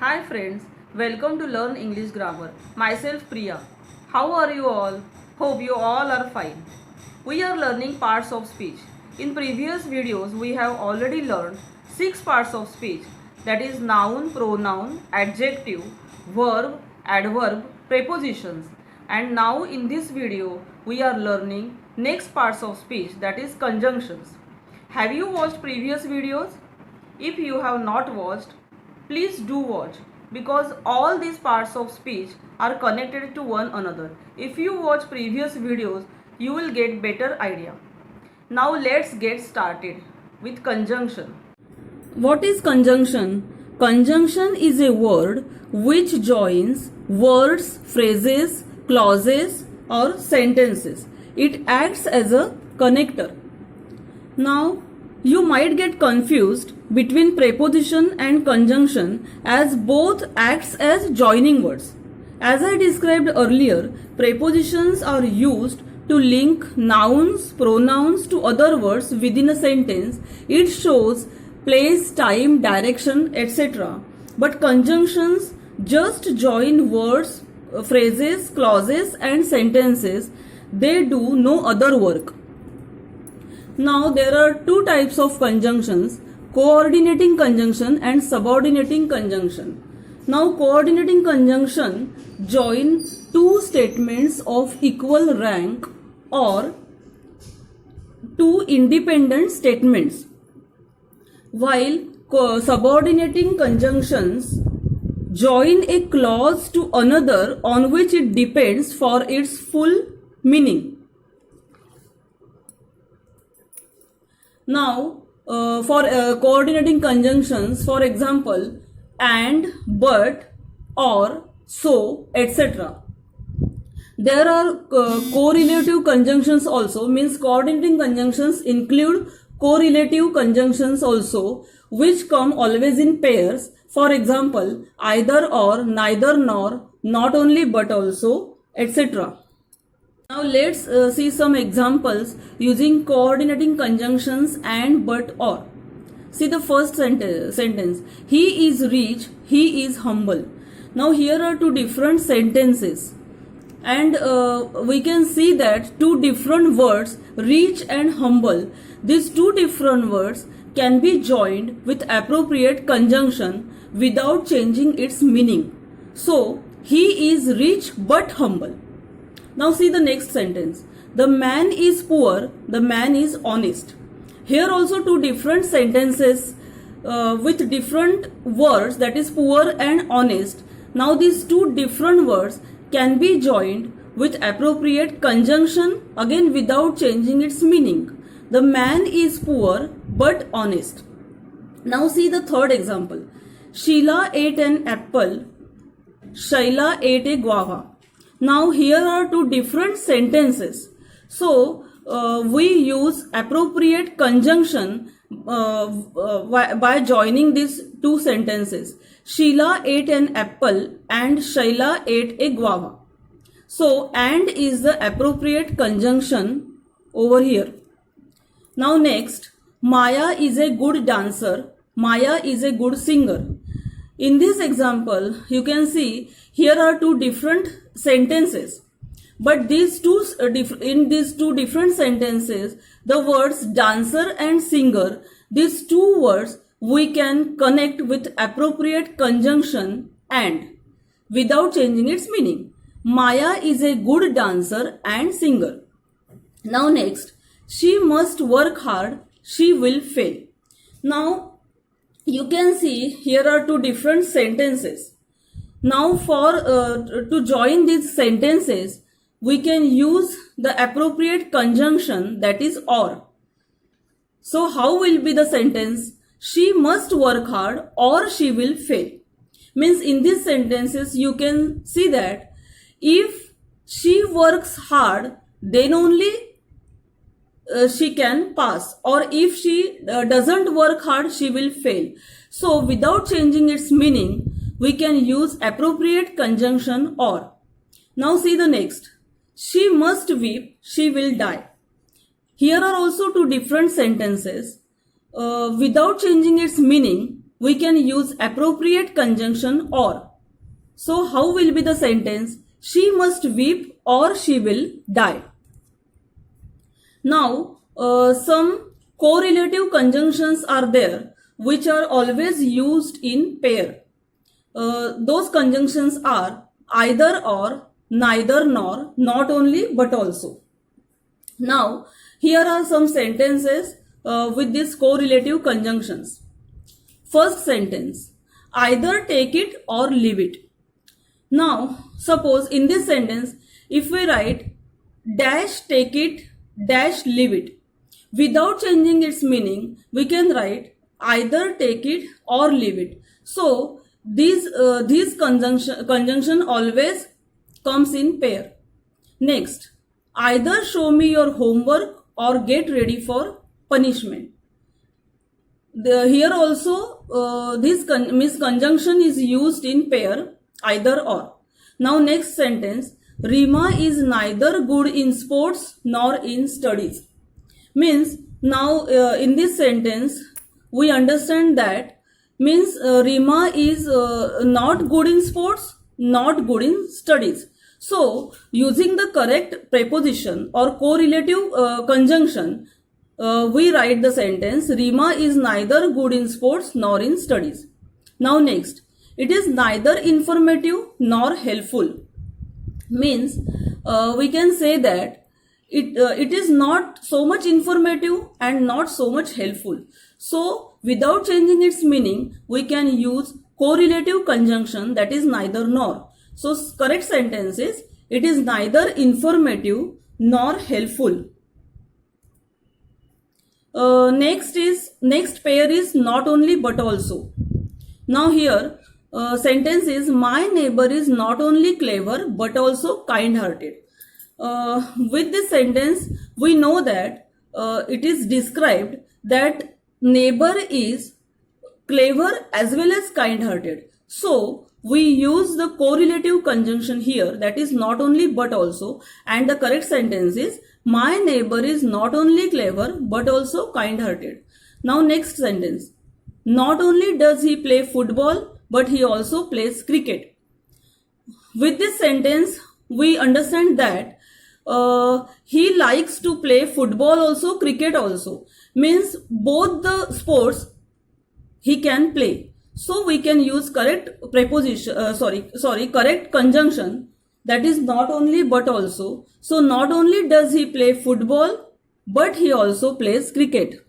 Hi friends, welcome to Learn English Grammar. Myself Priya. How are you all? Hope you all are fine. We are learning parts of speech. In previous videos, we have already learned 6 parts of speech, that is noun, pronoun, adjective, verb, adverb, prepositions. And now in this video, we are learning next parts of speech, that is conjunctions. Have you watched previous videos? If you have not watched, please do watch, because all these parts of speech are connected to one another. If you watch previous videos, you will get better idea. Now let's get started with conjunction. What is conjunction? Conjunction is a word which joins words, phrases, clauses or sentences. It acts as a connector. Now, you might get confused between preposition and conjunction as both acts as joining words. As I described earlier, prepositions are used to link nouns, pronouns to other words within a sentence. It shows place, time, direction, etc. But conjunctions just join words, phrases, clauses and sentences. They do no other work. Now there are two types of conjunctions, coordinating conjunction and subordinating conjunction. Now coordinating conjunction join two statements of equal rank or two independent statements, while subordinating conjunctions join a clause to another on which it depends for its full meaning. Now, for coordinating conjunctions, for example, and, but, or, so, etc. There are correlative conjunctions also, means coordinating conjunctions include correlative conjunctions also, which come always in pairs. For example, either or, neither nor, not only but also, etc. Now let's see some examples using coordinating conjunctions and, but, or. See the first sentence. He is rich, he is humble. Now here are two different sentences. And we can see that two different words, rich and humble. These two different words can be joined with appropriate conjunction without changing its meaning. So, he is rich but humble. Now see the next sentence. The man is poor, the man is honest. Here also two different sentences with different words, that is poor and honest. Now these two different words can be joined with appropriate conjunction, again without changing its meaning. The man is poor but honest. Now see the third example. Sheila ate an apple, Shaila ate a guava. Now here are two different sentences. So we use appropriate conjunction by joining these two sentences. Sheila ate an apple and Shaila ate a guava. So and is the appropriate conjunction over here. Now next, Maya is a good dancer, Maya is a good singer. In this example, you can see here are two different sentences, but these two in these two different sentences, the words dancer and singer, these two words we can connect with appropriate conjunction and without changing its meaning. Maya is a good dancer and singer. Now next, she must work hard, she will fail. Now you can see here are two different sentences. Now for to join these sentences, we can use the appropriate conjunction, that is or. So how will be the sentence? She must work hard or she will fail. Means in these sentences you can see that if she works hard, then only she can pass, or if she doesn't work hard, she will fail. So without changing its meaning, we can use appropriate conjunction or. Now see the next. She must weep, she will die. Here are also two different sentences. Without changing its meaning, we can use appropriate conjunction or. So how will be the sentence? She must weep or she will die. Now, some correlative conjunctions are there which are always used in pair. Those conjunctions are either or, neither nor, not only but also. Now, here are some sentences with these correlative conjunctions. First sentence, either take it or leave it. Now, suppose in this sentence, if we write dash take it, dash leave it, without changing its meaning, we can write either take it or leave it. So, these conjunction always comes in pair. Next, either show me your homework or get ready for punishment. Here also this conjunction is used in pair, either or. Now next sentence, Rima is neither good in sports nor in studies. Means now in this sentence we understand that means Rima is not good in sports, not good in studies. So using the correct preposition or correlative conjunction, we write the sentence Rima is neither good in sports nor in studies. Now next, it is neither informative nor helpful. Means we can say that it is not so much informative and not so much helpful. So without changing its meaning, we can use correlative conjunction, that is neither nor. So correct sentence is it is neither informative nor helpful. Next pair is not only but also. Now here sentence is my neighbor is not only clever but also kind-hearted. With this sentence we know that it is described that neighbor is clever as well as kind-hearted. So we use the correlative conjunction here, that is not only but also, and the correct sentence is my neighbor is not only clever but also kind-hearted. Now next sentence, not only does he play football but he also plays cricket. With this sentence we understand that he likes to play football also, cricket also. Means both the sports he can play. So we can use correct preposition, correct conjunction, that is not only but also. So not only does he play football but he also plays cricket.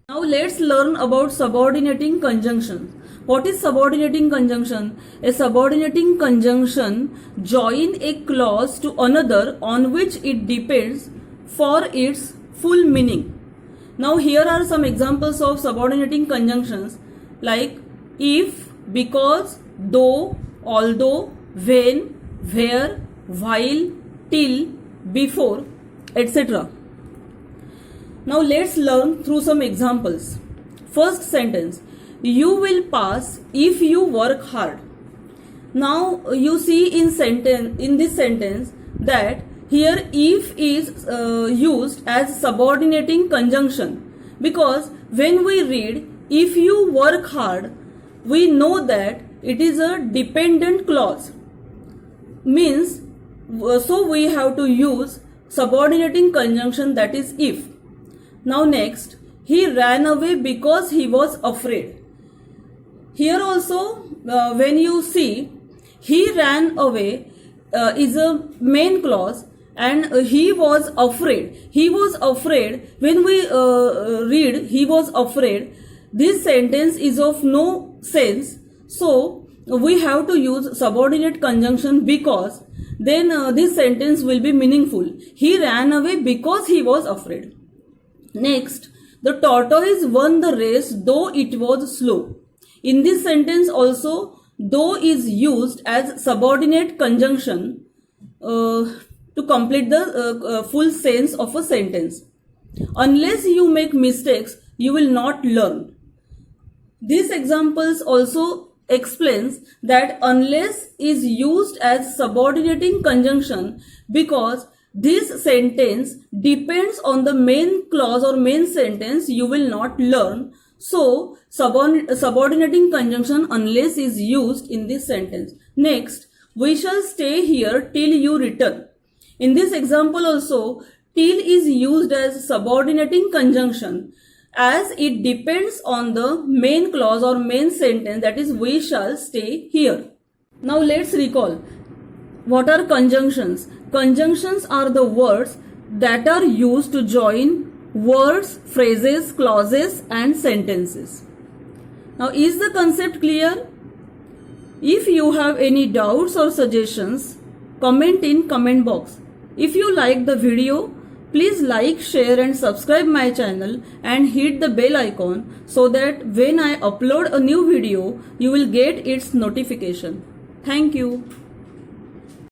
Now let's learn about subordinating conjunction. What is subordinating conjunction? A subordinating conjunction join a clause to another on which it depends for its full meaning. Now here are some examples of subordinating conjunctions like if, because, though, although, when, where, while, till, before, etc. Now let's learn through some examples. First sentence, you will pass if you work hard. Now you see in this sentence that here if is used as subordinating conjunction, because when we read if you work hard, we know that it is a dependent clause. Means so we have to use subordinating conjunction, that is if. Now next, he ran away because he was afraid. Here also when you see he ran away is a main clause and he was afraid. He was afraid. When we read he was afraid, this sentence is of no sense. So we have to use subordinate conjunction because then this sentence will be meaningful. He ran away because he was afraid. Next, the tortoise won the race though it was slow. In this sentence also, though is used as subordinate conjunction to complete the full sense of a sentence. Unless you make mistakes, you will not learn. These examples also explains that unless is used as subordinating conjunction because this sentence depends on the main clause or main sentence, you will not learn. So, subordinating conjunction unless is used in this sentence. Next, we shall stay here till you return. In this example also, till is used as subordinating conjunction as it depends on the main clause or main sentence, that is, we shall stay here. Now let's recall. What are conjunctions? Conjunctions are the words that are used to join words, phrases, clauses and sentences. Now is the concept clear? If you have any doubts or suggestions, comment in comment box. If you like the video, please like, share and subscribe my channel and hit the bell icon so that when I upload a new video, you will get its notification. Thank you.